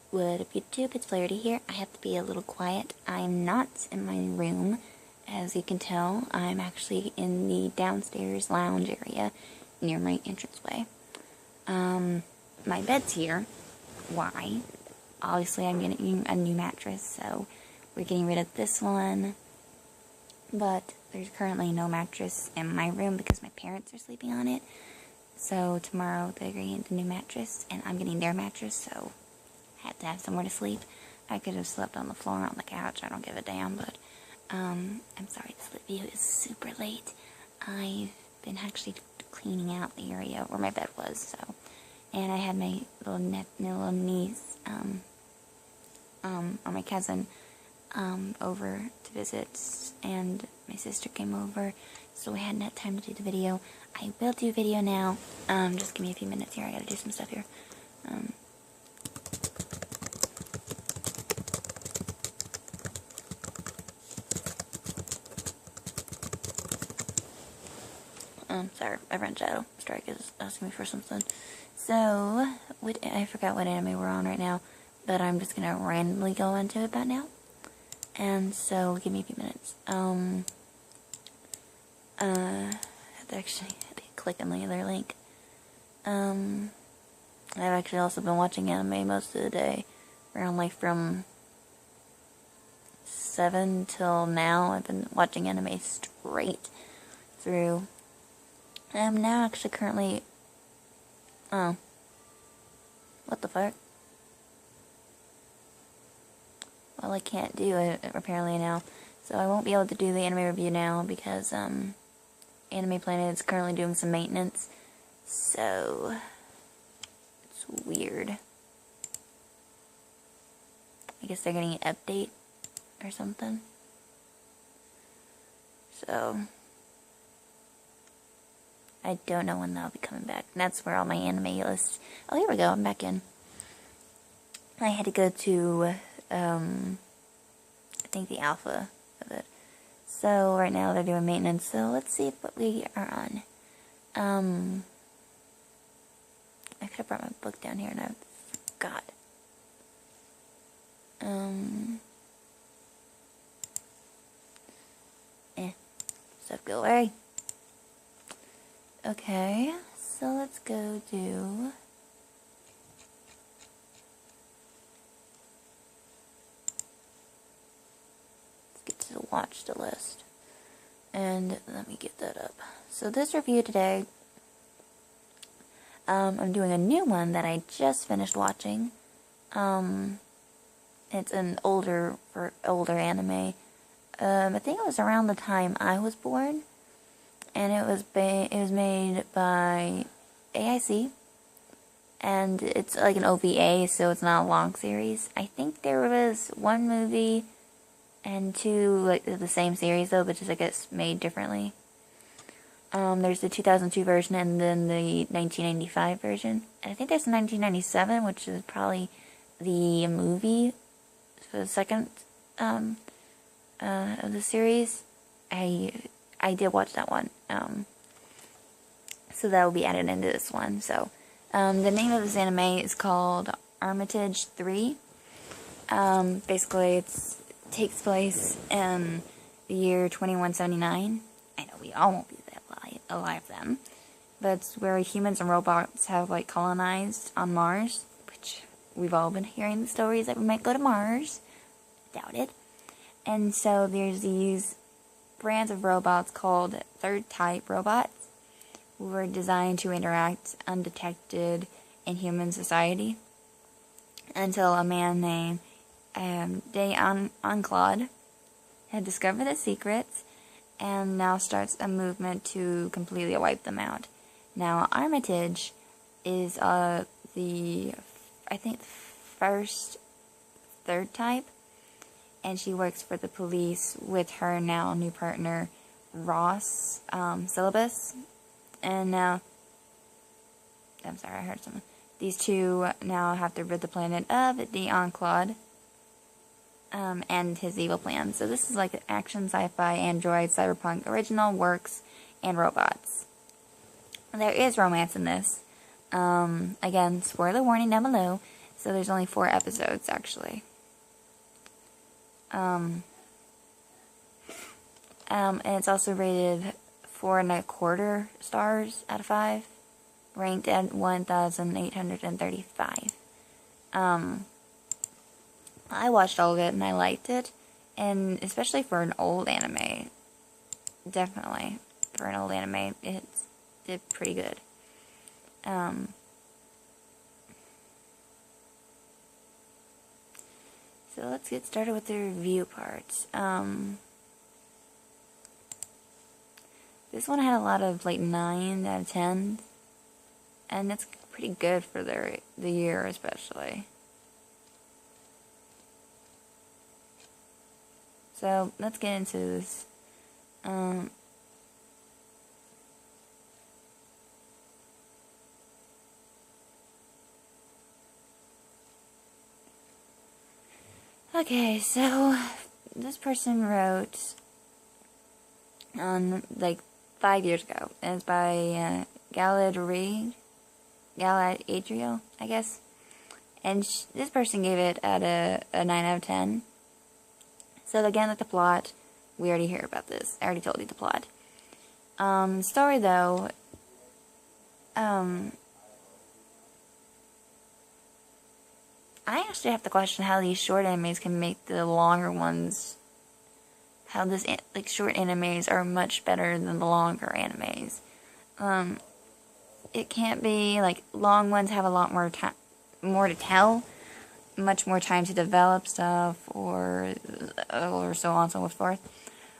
What up YouTube, it's Flaherty here. I have to be a little quiet. I'm not in my room. As you can tell, I'm actually in the downstairs lounge area near my entranceway. My bed's here. Why? Obviously I'm getting a new mattress, so we're getting rid of this one. But there's currently no mattress in my room because my parents are sleeping on it. So tomorrow they're getting the new mattress, and I'm getting their mattress, so I had to have somewhere to sleep. I could have slept on the floor or on the couch, I don't give a damn, but I'm sorry this video is super late. I've been actually cleaning out the area where my bed was, so, and I had my little niece, or my cousin, over to visit, and my sister came over, so we hadn't had time to do the video. I will do video now. Just give me a few minutes here, I gotta do some stuff here. Sorry, my friend Shadow Strike is asking me for something. So, I forgot what anime we're on right now, but I'm just gonna randomly go into it about now. And so, give me a few minutes. I have to click on the other link. I've actually also been watching anime most of the day, around like from 7 till now. I've been watching anime straight through. I'm now actually currently, what the fuck? Well, I can't do it apparently now, so I won't be able to do the anime review now because, Anime Planet is currently doing some maintenance, so it's weird. I guess they're getting an update or something. So I don't know when that'll be coming back. And that's where all my anime lists. Oh, here we go. I'm back in. I had to go to, I think the alpha of it. So right now they're doing maintenance. So let's see what we are on. I could have brought my book down here and I forgot. Stuff go away. Okay, so let's go do let's get to the watch the list. And let me get that up. So this review today, I'm doing a new one that I just finished watching. It's an older anime. I think it was around the time I was born. And it was made by AIC, and it's like an OVA, so it's not a long series. I think there was one movie and two like the same series though, but just I guess made differently. There's the 2002 version and then the 1995 version, and I think there's the 1997, which is probably the movie for the second of the series. I did watch that one, so that will be added into this one. So, the name of this anime is called Armitage 3. Basically, it takes place in the year 2179. I know we all won't be that alive then, but it's where humans and robots have like colonized on Mars, which we've all been hearing the stories that we might go to Mars. Doubt it. And so there's these brands of robots called third type robots who were designed to interact undetected in human society until a man named Claude had discovered the secrets and now starts a movement to completely wipe them out. Now Armitage is the first third type, and she works for the police with her now new partner, Ross Syllabus. And now, I'm sorry, I heard something. These two now have to rid the planet of Dion Claude and his evil plan. So this is like an action, sci-fi, android, cyberpunk, original, works, and robots. There is romance in this. Again, spoiler warning down below. So there's only 4 episodes, actually. And it's also rated 4.25 stars out of 5, ranked at 1,835. I watched all of it and I liked it, and especially for an old anime, definitely for an old anime, it did pretty good. So let's get started with the review parts. This one had a lot of like 9 out of 10, and that's pretty good for the year, especially. So let's get into this. Okay, so this person wrote like 5 years ago. It's by Galad Adriel, I guess. And this person gave it at a 9 out of 10. So again, like the plot, we already hear about this. I already told you the plot. Story though, I actually have to question how these short animes can make the longer ones. How this like short animes are much better than the longer animes. It can't be like long ones have a lot more more to tell, much more time to develop stuff, or so on and so forth.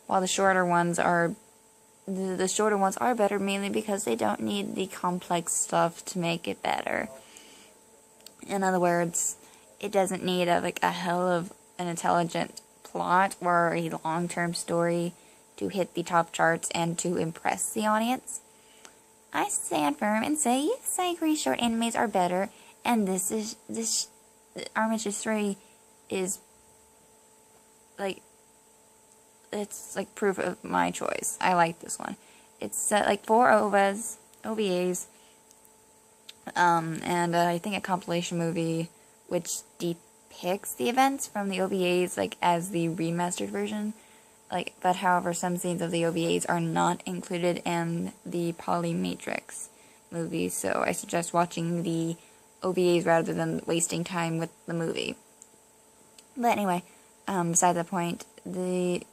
While the shorter ones are better mainly because they don't need the complex stuff to make it better. In other words, it doesn't need a hell of an intelligent plot or a long-term story to hit the top charts and to impress the audience. I stand firm and say, yes, I agree short animes are better, and this Armitage 3 is like, it's like proof of my choice. I like this one. It's like 4 OVAs, and I think a compilation movie which depicts the events from the OVAs like as the remastered version. But however, some scenes of the OVAs are not included in the Polymatrix movie, so I suggest watching the OVAs rather than wasting time with the movie. But anyway, beside the point, it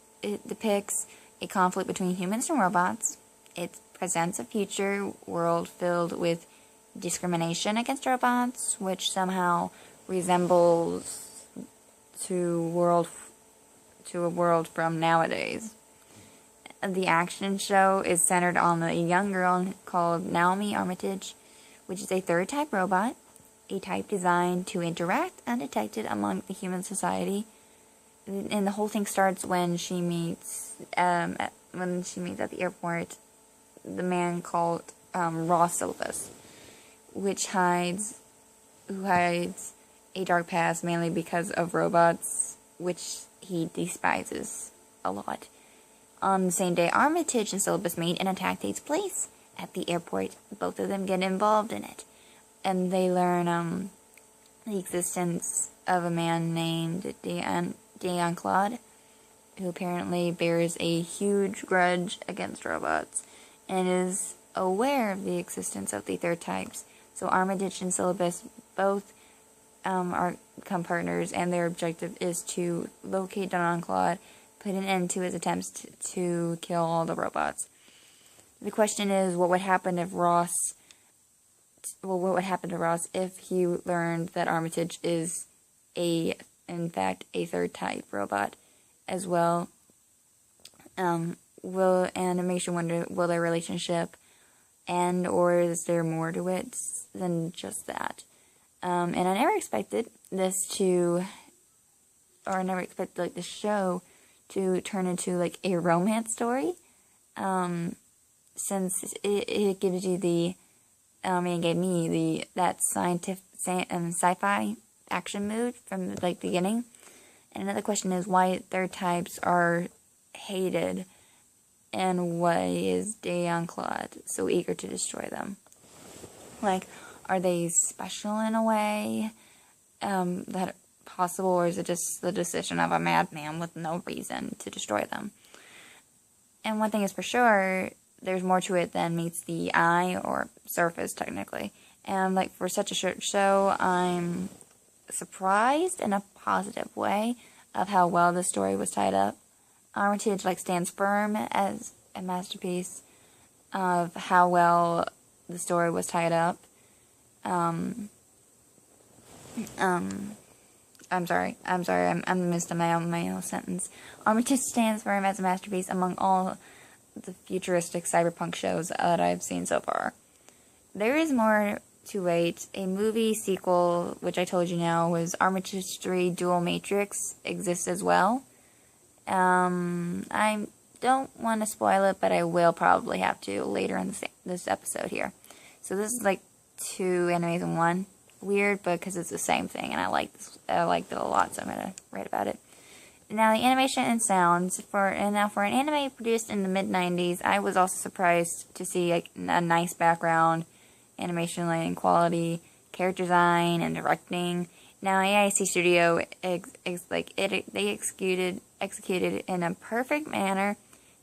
depicts a conflict between humans and robots. It presents a future world filled with discrimination against robots, which somehow resembles to a world from nowadays. The action show is centered on a young girl called Naomi Armitage, which is a third type robot, a type designed to interact undetected among the human society. And the whole thing starts when she meets at the airport the man called Ross Silvas, who hides a dark past mainly because of robots, which he despises a lot. On the same day, Armitage and Silvas meet, an attack takes place at the airport. Both of them get involved in it, and they learn the existence of a man named Dion Claude, who apparently bears a huge grudge against robots, and is aware of the existence of the third types. So Armitage and Silvas both become partners, and their objective is to locate Dion Claude, put an end to his attempts to kill all the robots. The question is, what would happen to Ross if he learned that Armitage is in fact a third type robot as well? And it makes you wonder, will their relationship end, or is there more to it than just that? And I never expected the show to turn into like a romance story, since it gives you it gave me that sci-fi action mood from the beginning. And another question is why third types are hated, and why is Dion Claude so eager to destroy them? Are they special in a way? that possible, or is it just the decision of a madman with no reason to destroy them? And one thing is for sure, there's more to it than meets the eye or surface, technically. And, like, for such a short show, I'm surprised in a positive way of how well the story was tied up. Armitage, like, stands firm as a masterpiece of how well the story was tied up. I'm sorry, I missed a my sentence. Armitage stands firm as a masterpiece among all the futuristic cyberpunk shows that I've seen so far. There is more to wait. A movie sequel, which I told you now, was Armitage 3 Dual Matrix, exists as well. I don't want to spoil it, but I will probably have to later in this episode here. So this is like 2 animes in 1. Weird, but because it's the same thing, and I liked it a lot, so I'm gonna write about it. Now, the animation and sounds for an anime produced in the mid-90s, I was also surprised to see like a nice background, animation lighting quality, character design, and directing. Now, AIC Studio they executed in a perfect manner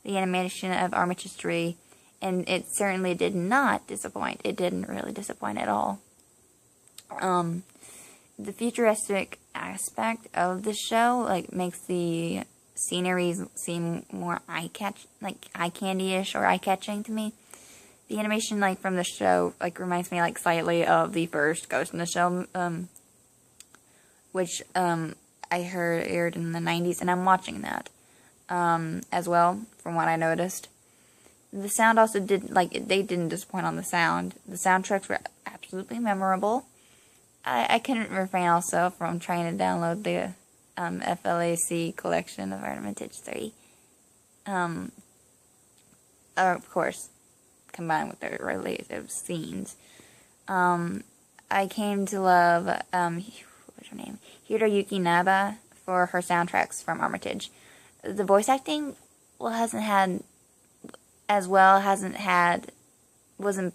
the animation of Armitage 3, and it certainly did not disappoint. It didn't really disappoint at all. The futuristic aspect of the show, like, makes the sceneries seem more eye-candy-ish or eye-catching to me. The animation, like, from the show, like, reminds me, like, slightly of the first Ghost in the Shell, which, I heard aired in the 90s, and I'm watching that, as well, from what I noticed. The sound also they didn't disappoint on the sound. The soundtracks were absolutely memorable. I couldn't refrain also from trying to download the FLAC collection of Armitage 3. Of course, combined with their related scenes. I came to love, what's her name? Hiroyuki Naba for her soundtracks from Armitage. The voice acting wasn't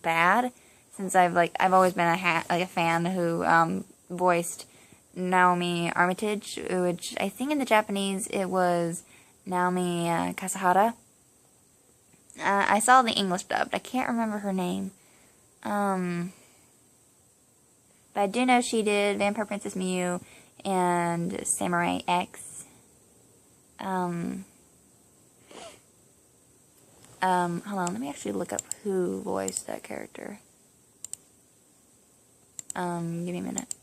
bad. Since I've always been a fan who voiced Naomi Armitage, which I think in the Japanese it was Naomi Kasahara. I saw the English dubbed. I can't remember her name. But I do know she did Vampire Princess Miyu and Samurai X. Hold on, let me actually look up who voiced that character. Give me a minute.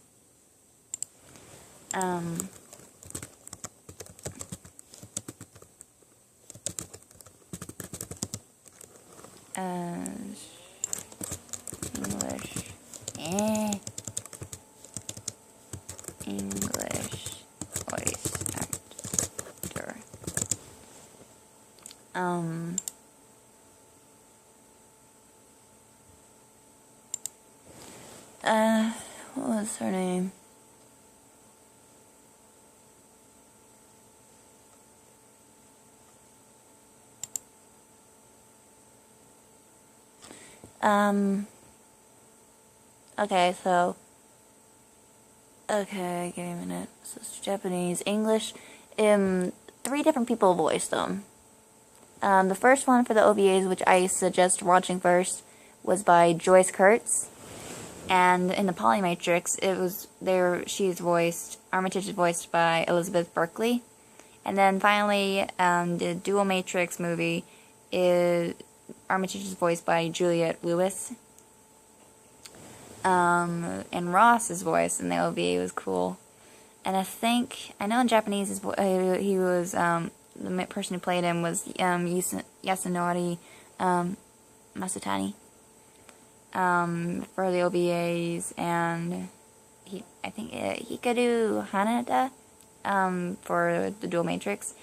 English voice actor. What was her name? Okay, give me a minute. So it's Japanese, English. 3 different people voiced them. The first one for the OVAs, which I suggest watching first, was by Joyce Kurtz. And in the Polymatrix, Armitage is voiced by Elizabeth Berkley. And then finally, the Dual Matrix movie Armitage is voiced by Juliette Lewis. And Ross's voice in the OVA was cool. And I know in Japanese, he was, the person who played him was Yasunori Masutani. For the OVAs, and I think Hikaru Hanada, for the Dual Matrix.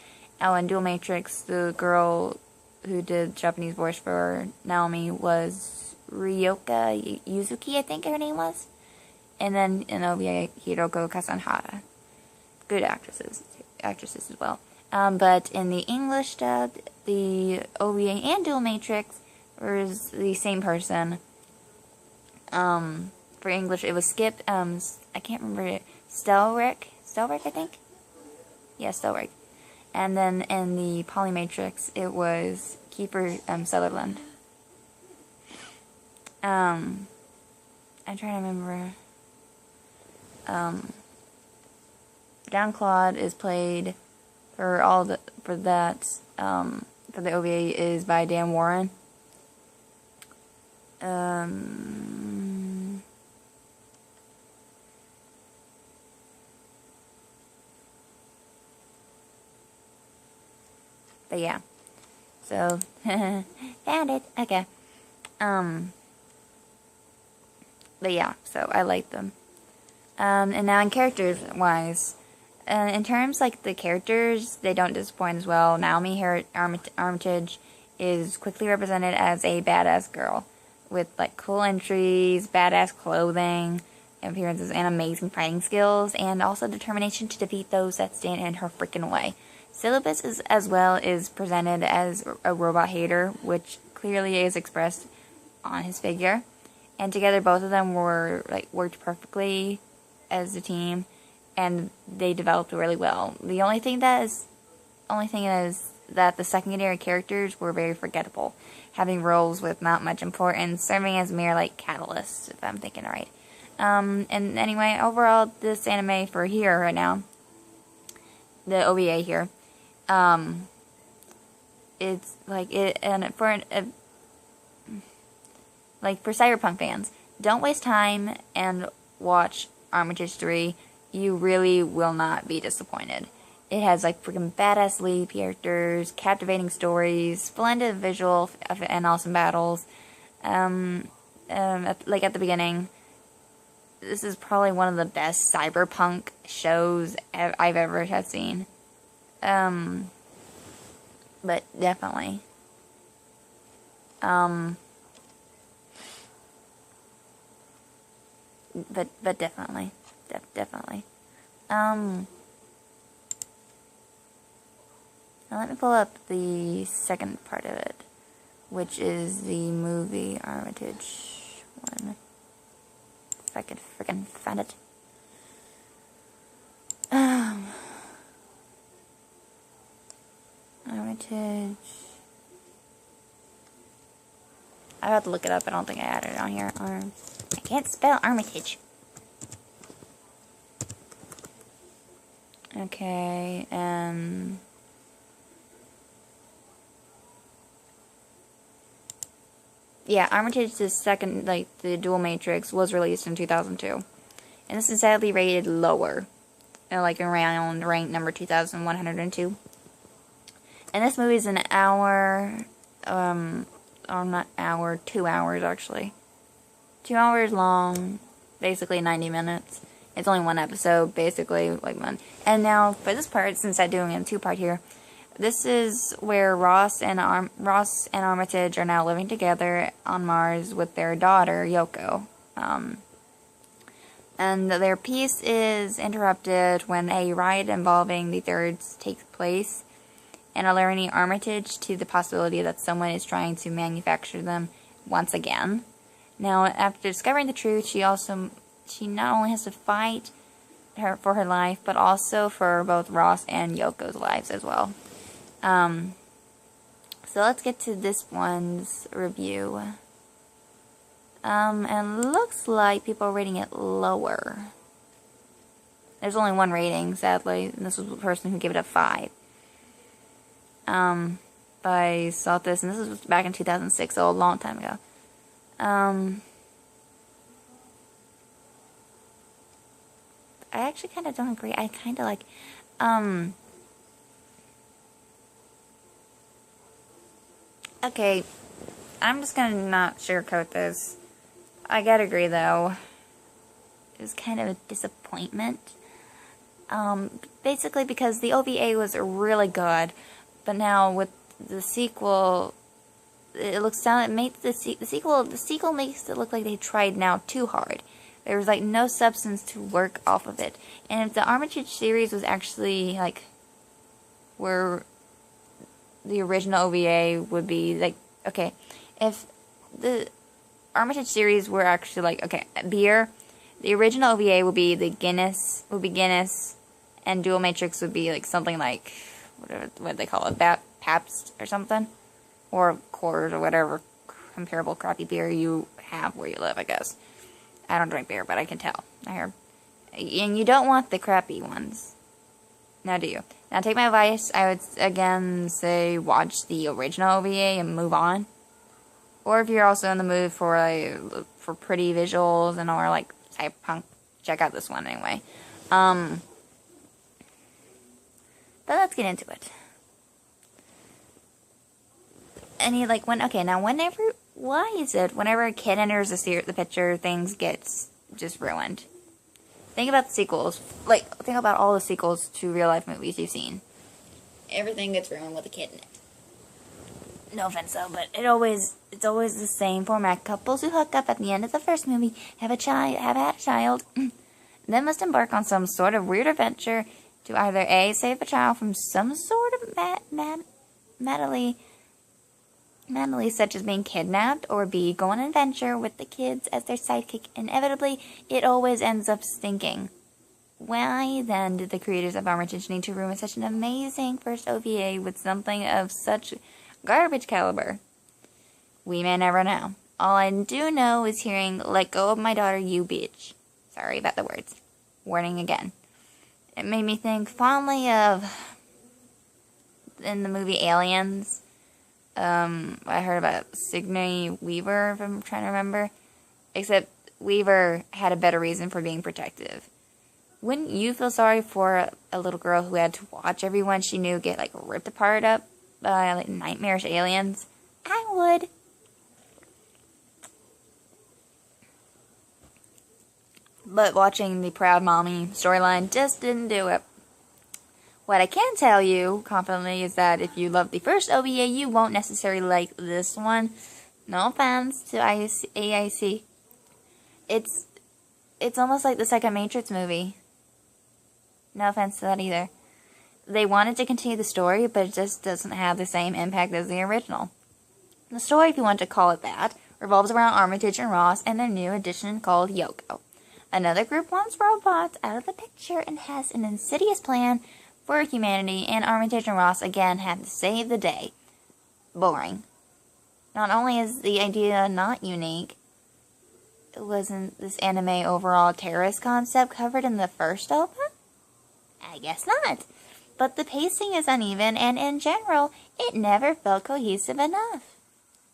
Oh, in Dual Matrix, the girl who did Japanese voice for Naomi was Ryoka Yuzuki, I think her name was. And then in OVA, Hiroko Kasanhara. Good actresses as well. But in the English dub, the OVA and Dual Matrix was the same person. For English, it was Skip, I can't remember it, I think? Yeah, Stelrick. And then in the Polymatrix, it was Kiefer Sutherland. I'm trying to remember. John Claude is played for the OVA is by Dan Warren. But yeah. So found it. Okay. But yeah, so I like them. And now in characters wise, in terms like the characters, they don't disappoint as well. Naomi here at Armitage is quickly represented as a badass girl with like cool entries, badass clothing, appearances, and amazing fighting skills, and also determination to defeat those that stand in her freaking way. Syllabus is presented as a robot hater, which clearly is expressed on his figure. And together, both of them worked perfectly as a team, and they developed really well. The only thing is that the secondary characters were very forgettable, having roles with not much importance, serving as mere like catalysts, if I'm thinking right. And anyway, overall, this anime for here right now, the OVA here, it's like it, and for for cyberpunk fans, don't waste time and watch Armitage 3. You really will not be disappointed. It has like freaking badass lead characters, captivating stories, splendid visual and awesome battles. At the beginning, this is probably one of the best cyberpunk shows I've ever have seen. But definitely. But definitely. Definitely. Now let me pull up the second part of it, which is the movie Armitage one. If I could freaking find it. Armitage. I have to look it up. I don't think I added it on here. I can't spell Armitage. Okay, yeah, Armitage's second, the Dual Matrix, was released in 2002. And this is sadly rated lower, around rank number 2,102. And this movie is an hour, not hour, 2 hours actually. 2 hours long, basically 90 minutes. It's only one episode, basically, one. And now, for this part, since I'm doing a two-part here, this is where Ross and Armitage are now living together on Mars with their daughter, Yoko. And their peace is interrupted when a riot involving the Thirds takes place, and alerting Armitage to the possibility that someone is trying to manufacture them once again. Now, after discovering the truth, she not only has to fight for her life, but also for both Ross and Yoko's lives as well. So let's get to this one's review. And looks like people are rating it lower. There's only one rating, sadly, and this was the person who gave it a 5. But I saw this, and this was back in 2006, so a long time ago. I actually kind of don't agree. I kind of like, okay, I'm just gonna not sugarcoat this. I gotta agree, though. It was kind of a disappointment. Basically because the OVA was really good, but now with the sequel, the sequel makes it look like they tried now too hard. There was no substance to work off of it. And if the Armitage series was actually where the original OVA would be okay, if the Armitage series were actually okay, beer, The original OVA would be Guinness, and Dual Matrix would be like something like, what do they call it, Pabst or something? Or Coors or whatever comparable crappy beer you have where you live, I guess. I don't drink beer, but I can tell. I heard. And you don't want the crappy ones. Now do you? Now take my advice. I would again say watch the original OVA and move on. Or if you're also in the mood for for pretty visuals and or like cyberpunk, check out this one anyway. But let's get into it. Any like why is it whenever a kid enters the picture, things gets just ruined? Think about the sequels. Think about all the sequels to real-life movies you've seen. Everything gets ruined with a kid in it. No offense, though, but it's always the same format. Couples who hook up at the end of the first movie have had a child, then must embark on some sort of weird adventure to either A, save the child from some sort of madly such as being kidnapped, or B, go on an adventure with the kids as their sidekick. Inevitably, it always ends up stinking. Why then did the creators of Armitage need to ruin such an amazing first OVA with something of such garbage caliber? We may never know. All I do know is hearing, "Let go of my daughter, you bitch." Sorry about the words. Warning again. It made me think fondly of, in the movie Aliens, I heard about Sigourney Weaver, if I'm trying to remember. Except Weaver had a better reason for being protective. Wouldn't you feel sorry for a little girl who had to watch everyone she knew get, ripped apart up by, nightmarish aliens? I would. But watching the Proud Mommy storyline just didn't do it. What I can tell you confidently is that if you love the first OVA, you won't necessarily like this one. No offense to AIC. It's almost like the second Matrix movie. No offense to that either. They wanted to continue the story, but it just doesn't have the same impact as the original. The story, if you want to call it that, revolves around Armitage and Ross and their new addition called Yoko. Another group wants robots out of the picture and has an insidious plan for humanity, and Armitage and Ross again had to save the day. Boring. Not only is the idea not unique, wasn't this anime overall terrorist concept covered in the first open? I guess not. But the pacing is uneven, and in general, it never felt cohesive enough.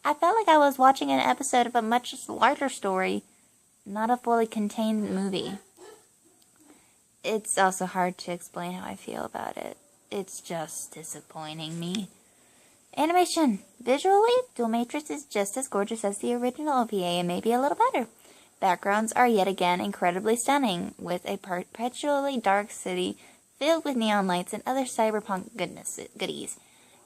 I felt like I was watching an episode of a much larger story, not a fully contained movie. It's also hard to explain how I feel about it. It's just disappointing me. Animation. Visually, Dual Matrix is just as gorgeous as the original OVA and maybe a little better. Backgrounds are yet again incredibly stunning, with a perpetually dark city filled with neon lights and other cyberpunk goodies.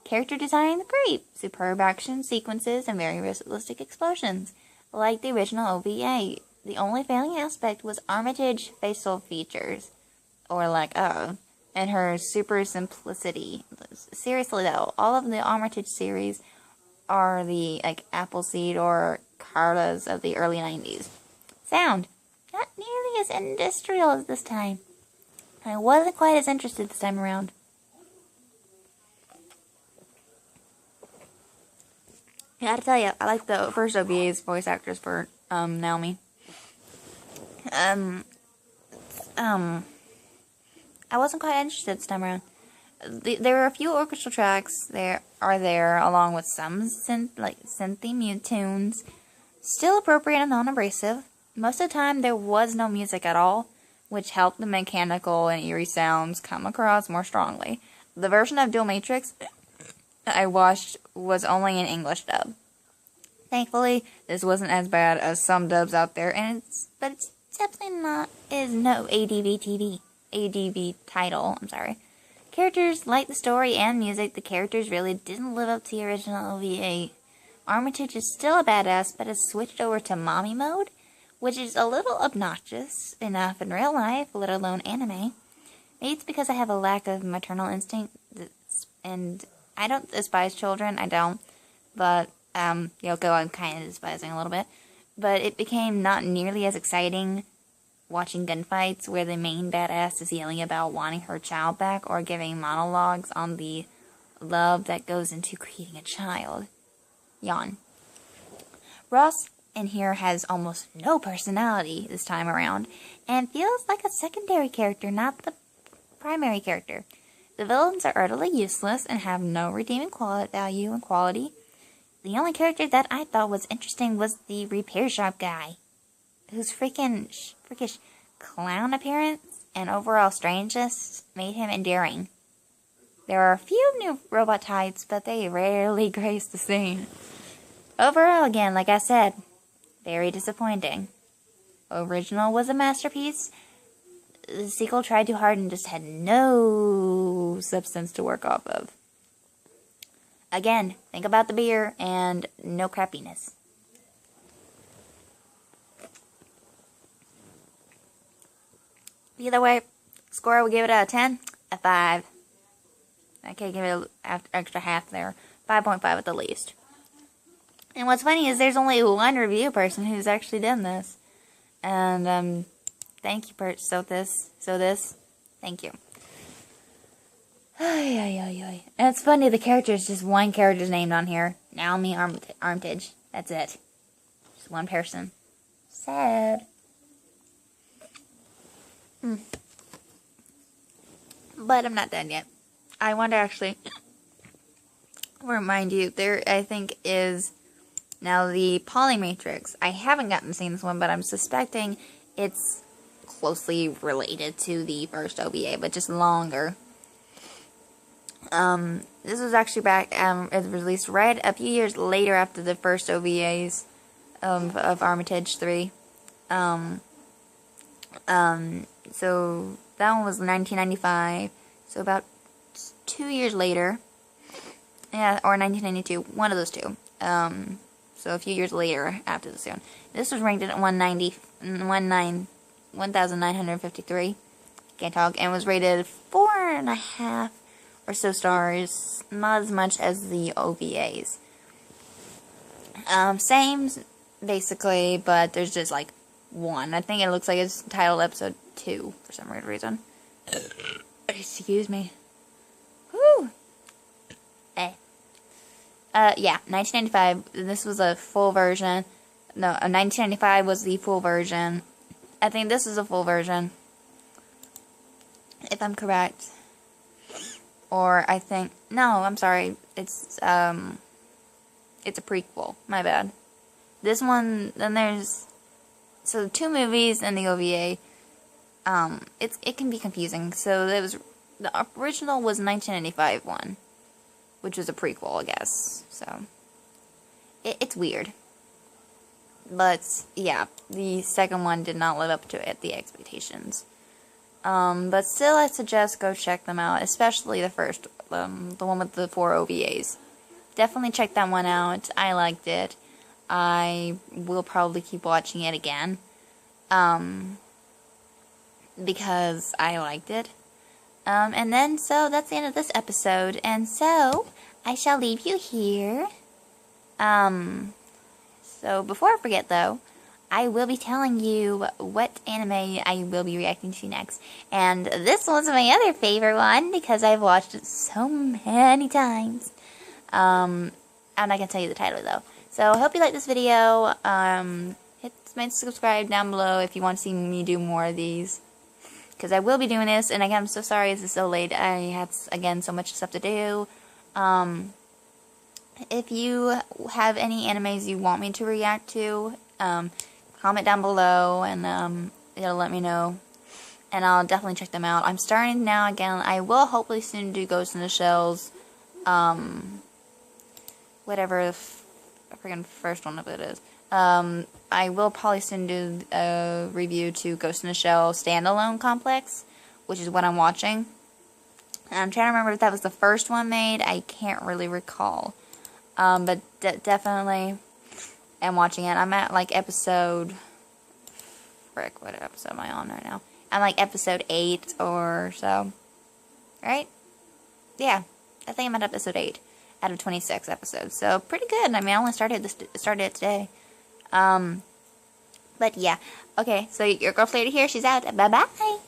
Character design, great. Superb action sequences and very realistic explosions. Like the original OVA, the only failing aspect was Armitage facial features, or lack of, and her super simplicity. Seriously though, all of the Armitage series are the Appleseed or Cartas of the early 90s. Sound, not nearly as industrial as this time. I wasn't quite as interested this time around. I gotta tell you, I like the first OVA's voice actors for Naomi. I wasn't quite interested this time around. There were a few orchestral tracks there, along with some synthy tunes, still appropriate and non-abrasive. Most of the time, there was no music at all, which helped the mechanical and eerie sounds come across more strongly. The version of Dual Matrix I watched was only in English dub. Thankfully, this wasn't as bad as some dubs out there, but it's definitely no ADV title, I'm sorry. Characters like the story and music, the characters really didn't live up to the original OVA. Armitage is still a badass, but has switched over to mommy mode, which is a little obnoxious enough in real life, let alone anime. Maybe it's because I have a lack of maternal instinct, and I don't despise children, I don't, but Yoko I'm kind of despising a little bit, but it became not nearly as exciting watching gunfights where the main badass is yelling about wanting her child back or giving monologues on the love that goes into creating a child. Yawn. Ross in here has almost no personality this time around, and feels like a secondary character, not the primary character. The villains are utterly useless and have no redeeming value and quality. The only character that I thought was interesting was the repair shop guy, whose freakish clown appearance and overall strangeness made him endearing. There are a few new robot types, but they rarely grace the scene. Overall, again, like I said, very disappointing. Original was a masterpiece. The sequel tried too hard and just had no substance to work off of. Again, think about the beer and no crappiness. Either way, score I would give it out of 10, a 5. Okay, give it an extra half there. 5.5 at the least. And what's funny is there's only one review person who's actually done this. And, thank you, thank you. And it's funny, the character is just one character's named on here. Naomi Armitage. That's it. Just one person. Sad. But I'm not done yet. I want to actually remind you, there, I think, is now the Poly Matrix. I haven't gotten to see this one, but I'm suspecting it's closely related to the first OVA, but just longer. This was actually back, it was released right a few years later after the first OVAs of Armitage 3. So that one was 1995, so about 2 years later, yeah, or 1992, one of those two. So a few years later after this one. This was ranked at 1,953, can't talk, and was rated 4.5 or so stars, not as much as the OVAs. Same, basically, but there's just like one. I think it looks like it's titled episode 2 for some weird reason. Excuse me. Whew. Yeah, 1995, this was a full version. No, 1995 was the full version. I think this is a full version, if I'm correct. Or I think, no, I'm sorry, it's a prequel, my bad. This one, then there's, so 2 movies and the OVA, it can be confusing. So there was, the original was 1995 one, which was a prequel, I guess. So it's weird, but yeah, the second one did not live up to the expectations. But still, I suggest go check them out, especially the first, the one with the 4 OVAs. Definitely check that one out. I liked it. I will probably keep watching it again, because I liked it. And then, so that's the end of this episode, and so I shall leave you here. So before I forget, though, I will be telling you what anime I will be reacting to next. And this one's my other favorite one because I've watched it so many times. I'm not going to tell you the title, though. So I hope you like this video. Hit subscribe down below if you want to see me do more of these, because I will be doing this. And again, I'm so sorry this is so late. I had, again, so much stuff to do. If you have any animes you want me to react to, comment down below, and it'll let me know, and I'll definitely check them out. I'm starting now again. I will hopefully soon do Ghost in the Shell's, whatever the freaking first one of it is. I will probably soon do a review to Ghost in the Shell Standalone Complex, which is what I'm watching. And I'm trying to remember if that was the first one made. I can't really recall. But definitely am watching it. I'm at like episode, what episode am I on right now? I'm like episode 8 or so, right? Yeah, I think I'm at episode 8 out of 26 episodes, so pretty good. I mean, I only started it today. But But yeah. Okay, so your girl Flairty here. She's out. Bye-bye.